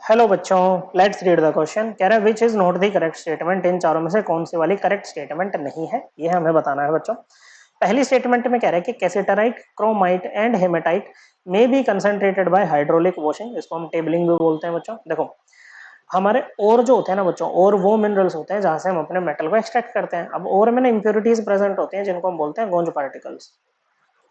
Hello बच्चों, let's read the question. कह रहा है which is not the correct statement, इन चारों में से कौन सी वाली करेक्ट स्टेटमेंट नहीं है, ये हमें बताना है बच्चों। पहली स्टेटमेंट में कह रहा है कि कैसेटराइट, क्रोमाइट एंड हेमेटाइट में be concentrated by hydraulic washing. इसको हम टेबलिंग भी बोलते हैं बच्चों। देखो, हमारे और जो होते हैं ना बच्चों, और वो मिनरल्स होते हैं जहां से हम अपने मेटल को एक्सट्रैक्ट करते हैं। अब और में ना इंप्योरिटीज प्रेजेंट होते हैं जिनको हम बोलते हैं गोंज पार्टिकल्स,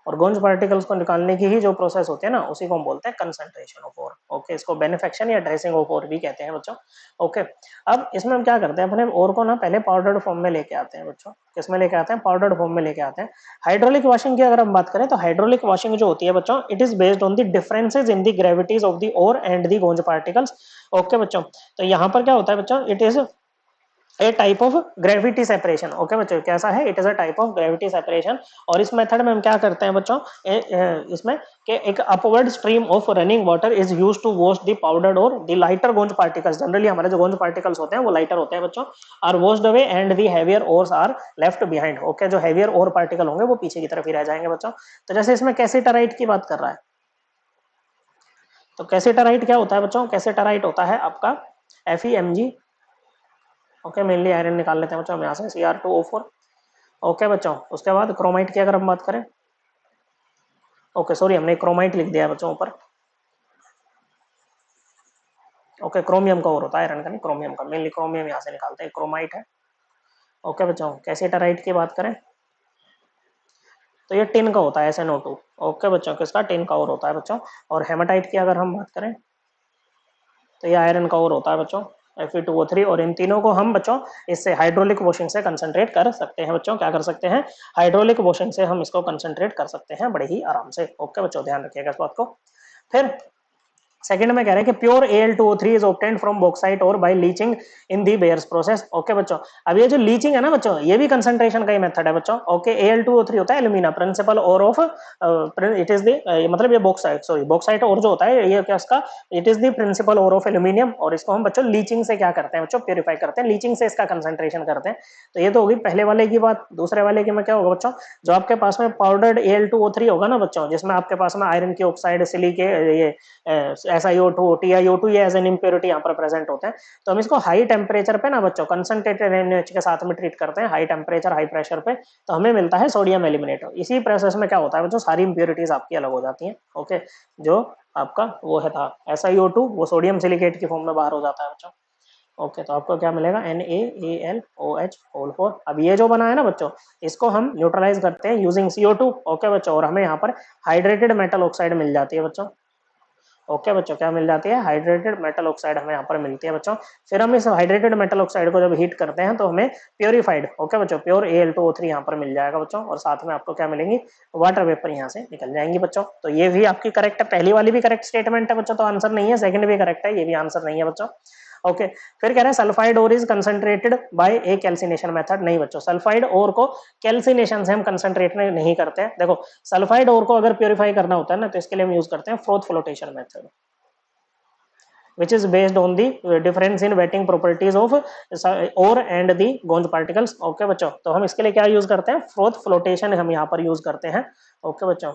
और गोंज पार्टिकल्स को निकालने की ही जो प्रोसेस होती है ना, उसी को हम बोलते हैं कंसंट्रेशन ऑफ ओर। ओके, इसको बेनिफेक्शन या ड्रेसिंग ऑफ ओर भी कहते हैं बच्चों। ओके, अब इसमें हम क्या करते हैं, अपने ओर को ना पहले पाउडर्ड फॉर्म में लेके आते हैं बच्चों। किस में लेके आते हैं? पाउडर्ड फॉर्म में लेके आते हैं। हाइड्रोलिक वॉशिंग की अगर हम बात करें तो हाइड्रोलिक वॉशिंग जो होती है बच्चों, it is based on the differences in the gravities of the ore and the gangue particles. Okay बच्चों, तो यहाँ पर क्या होता है बच्चों, it is a type of gravity separation. Okay बच्चों, कैसा है? It is a type of gravity separation. और इस मेथड में हम क्या करते हैं बच्चों, इसमें कि एक upward stream of running water is used to wash the powdered और the lighter gangue particles. Generally हमारे जो गोंज पार्टिकल्स होते हैं वो लाइटर होते हैं बच्चों, are washed away and the heavier ores are left behind. Okay, जो हेवियर ओर पार्टिकल होंगे वो पीछे की तरफ ही रह जाएंगे बच्चों। तो जैसे इसमें कैसेटराइट की बात कर रहा है, तो कैसेटराइट क्या होता है बच्चों? कैसेटराइट होता है आपका FeMg। ओके, मेनली आयरन निकाल लेते हैं बच्चों हम यहाँ से, Cr2O4। ओके बच्चों, उसके बाद क्रोमाइट की अगर हम बात करें, ओके सॉरी, हमने क्रोमाइट लिख दिया बच्चों ऊपर। ओके, क्रोमियम का और होता है, आयरन का नहीं, क्रोमियम का। मेनली क्रोमियम यहाँ से निकालते हैं, क्रोमाइट है। ओके बच्चों, कैसेटराइट की बात करें तो ये टिन का होता है, SnO2। ओके बच्चों, किसका? टिन का और होता है बच्चों। और हेमाटाइट की अगर हम बात करें तो ये आयरन का और होता है बच्चों, Fe2O3। और इन तीनों को हम बच्चों इससे हाइड्रोलिक वॉशिंग से कंसंट्रेट कर सकते हैं बच्चों। क्या कर सकते हैं? हाइड्रोलिक वॉशिंग से हम इसको कंसंट्रेट कर सकते हैं बड़े ही आराम से। ओके बच्चों, ध्यान रखिएगा इस बात को। फिर सेकंड में कह रहे हैं कि pure Al2O3 is obtained from bauxite और बाय लीचिंग इन दी बेयर्स प्रोसेस। ओके बच्चों, अब ये जो लीचिंग है ना बच्चों, ये भी कंसंट्रेशन का ही मेथड है बच्चों। ओके, Al2O3 होता है एल्यूमिना प्रिंसिपल और ऑफ, इट इज द, मतलब ये बॉक्साइट, सॉरी बॉक्साइट और जो होता है ये क्या इसका, इट इज द प्रिंसिपल और ऑफ एल्यूमिनियम। और इसको हम बच्चों लीचिंग से क्या करते हैं बच्चों? प्योरीफाई करते हैं, लीचिंग से इसका कंसंट्रेशन करते हैं। तो ये तो होगी पहले वाले की बात। दूसरे वाले की में क्या होगा बच्चों, जो आपके पास में पाउडर्ड Al2O3 होगा ना बच्चों, जिसमें आपके पास में आयरन की ऑक्साइड, सिलिके, ये SiO2, TiO2, ये एज एन इम्प्योरिटी यहाँ पर प्रेजेंट होते हैं। तो हम इसको हाई टेम्परेचर पे ना बच्चों कंसंट्रेटेड NaOH के साथ में ट्रीट करते हैं, हाई टेम्परेचर हाई प्रेशर पे, तो हमें मिलता है सोडियम एल्यूमिनेट। इसी प्रोसेस में क्या होता है बच्चों, सारी इंप्योरिटीज आपकी अलग हो जाती हैं। ओके, जो आपका वो है था SiO2, वो सोडियम सिलिकेट की फॉर्म में बाहर हो जाता है बच्चों। ओके, तो आपको क्या मिलेगा? NaAlOH4। अब ये जो बना है ना बच्चों, इसको हम न्यूट्रलाइज करते हैं यूजिंग CO2। ओके बच्चों, और हमें यहाँ पर हाइड्रेटेड मेटल ऑक्साइड मिल जाती है बच्चों। ओके बच्चों, क्या मिल जाती है? हाइड्रेटेड मेटल ऑक्साइड हमें यहाँ पर मिलती है बच्चों। फिर हम इस हाइड्रेटेड मेटल ऑक्साइड को जब हीट करते हैं तो हमें प्योरीफाइड, ओके बच्चों, प्योर Al2O3 यहाँ पर मिल जाएगा बच्चों। और साथ में आपको क्या मिलेंगी? वाटर वेपर यहाँ से निकल जाएंगी बच्चों। तो ये भी आपकी करेक्ट है, पहली वाली भी करेक्ट स्टेटमेंट है बच्चों, तो आंसर नहीं है। सेकंड भी करेक्ट है, ये भी आंसर नहीं है बच्चों। ओके, फिर कह रहे हैं sulphide ore is concentrated by a calcination method. नहीं बच्चों, सल्फाइड ओर को कैल्सिनेशन से हम कंसंट्रेट नहीं करते हैं। देखो, सल्फाइड ओर को अगर प्योरीफाई करना होता है ना, तो इसके लिए हम यूज करते हैं froth flotation method, which is based on the difference in wetting properties of ore and the gonj particles। Okay बच्चों, तो हम इसके लिए क्या यूज करते हैं? फ्रोथ फ्लोटेशन हम यहाँ पर यूज करते हैं। ओके बच्चों,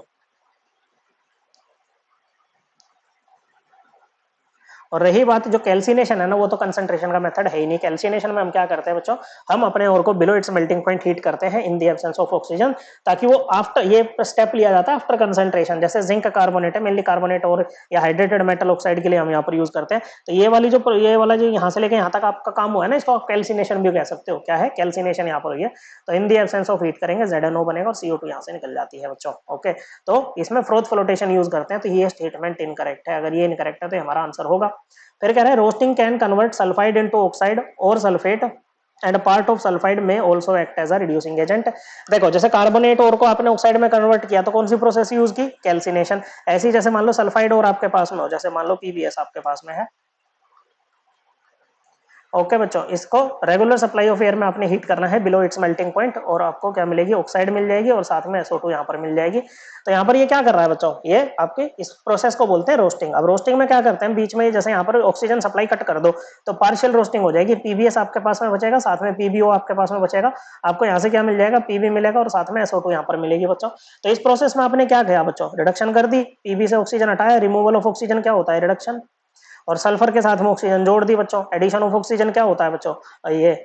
और रही बात जो कैल्सिनेशन है ना, वो तो कंसंट्रेशन का मेथड है ही नहीं। कैल्सिनेशन में हम क्या करते हैं बच्चों, हम अपने ओर को below it's melting point heat करते हैं in the absence of oxygen, ताकि वो आफ्टर, ये स्टेप लिया जाता है आफ्टर कंसंट्रेशन। जैसे जिंक कार्बोनेट है, मेनली कार्बोनेट और या हाइड्रेटेड मेटल ऑक्साइड के लिए हम यहाँ पर यूज करते हैं। तो ये वाला जो यहाँ से लेके यहाँ तक आपका काम हुआ है ना, इसको आप कैल्सिनेशन भी कह सकते हो। क्या है? कैल्सिनेशन यहाँ पर हुई है। तो in the absence of heat करेंगे, ZNO बनेगा और CO2 यहाँ से निकल जाती है बच्चों। ओके, तो इसमें फ्रोथ फ्लोटेशन यूज करते हैं। तो ये स्टेटमेंट इनकरेक्ट है। अगर ये इनकरेक्ट है तो हमारा आंसर होगा। फिर कह रहे हैं roasting can convert sulphide into oxide और sulphate and part of sulphide में also act as a reducing agent. देखो, जैसे कार्बोनेट और को आपने ऑक्साइड में कन्वर्ट किया तो कौन सी प्रोसेस यूज की? कैल्सिनेशन। ऐसी जैसे मान लो सल्फाइड और आपके पास में हो, जैसे मान लो PbS आपके पास में है। ओके बच्चों, इसको रेगुलर सप्लाई ऑफ एयर में आपने हीट करना है बिलो इट्स मेल्टिंग पॉइंट, और आपको क्या मिलेगी? ऑक्साइड मिल जाएगी और साथ में SO2 यहाँ पर मिल जाएगी। तो यहाँ पर ये क्या कर रहा है बच्चों, ये आपके इस प्रोसेस को बोलते हैं रोस्टिंग। अब रोस्टिंग में क्या करते हैं, बीच में जैसे यहाँ पर ऑक्सीजन सप्लाई कट कर दो तो पार्शियल रोस्टिंग हो जाएगी। PbS आपके पास में बचेगा, साथ में PbO आपके पास में बचेगा। आपको यहाँ से क्या मिल जाएगा? Pb मिलेगा और साथ में SO2 यहाँ पर मिलेगी बच्चों। तो इस प्रोसेस में आपने क्या किया बच्चों? रिडक्शन कर दी, Pb से ऑक्सीजन हटाया, रिमूवल ऑफ ऑक्सीजन क्या होता है? रिडक्शन। और सल्फर के साथ में ऑक्सीजन जोड़ दी बच्चों, एडिशन ऑफ ऑक्सीजन क्या होता है बच्चों, ये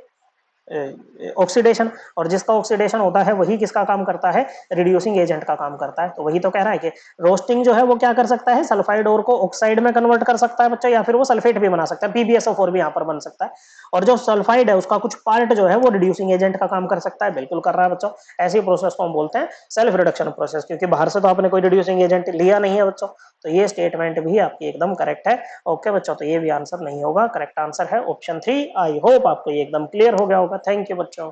ऑक्सीडेशन, और जिसका ऑक्सीडेशन होता है वही किसका काम करता है, रिड्यूसिंग एजेंट का काम करता है। तो वही तो कह रहा है कि रोस्टिंग जो है वो क्या कर सकता है, सल्फाइड ओर को ऑक्साइड में कन्वर्ट कर सकता है बच्चों, या फिर वो सल्फेट भी बना सकता है, PbSO4 भी यहाँ पर बन सकता है। और जो सल्फाइड है उसका कुछ पार्ट जो है वो रिड्यूसिंग एजेंट का काम कर सकता है, बिल्कुल कर रहा है बच्चों। ऐसी प्रोसेस को हम बोलते हैं सेल्फ रिडक्शन प्रोसेस, क्योंकि बाहर से तो आपने कोई रिड्यूसिंग एजेंट लिया नहीं है बच्चों। तो ये स्टेटमेंट भी आपकी एकदम करेक्ट है। ओके बच्चों, तो ये भी आंसर नहीं होगा, करेक्ट आंसर है ऑप्शन 3। आई होप आपको ये एकदम क्लियर हो गया होगा। थैंक यू बच्चों।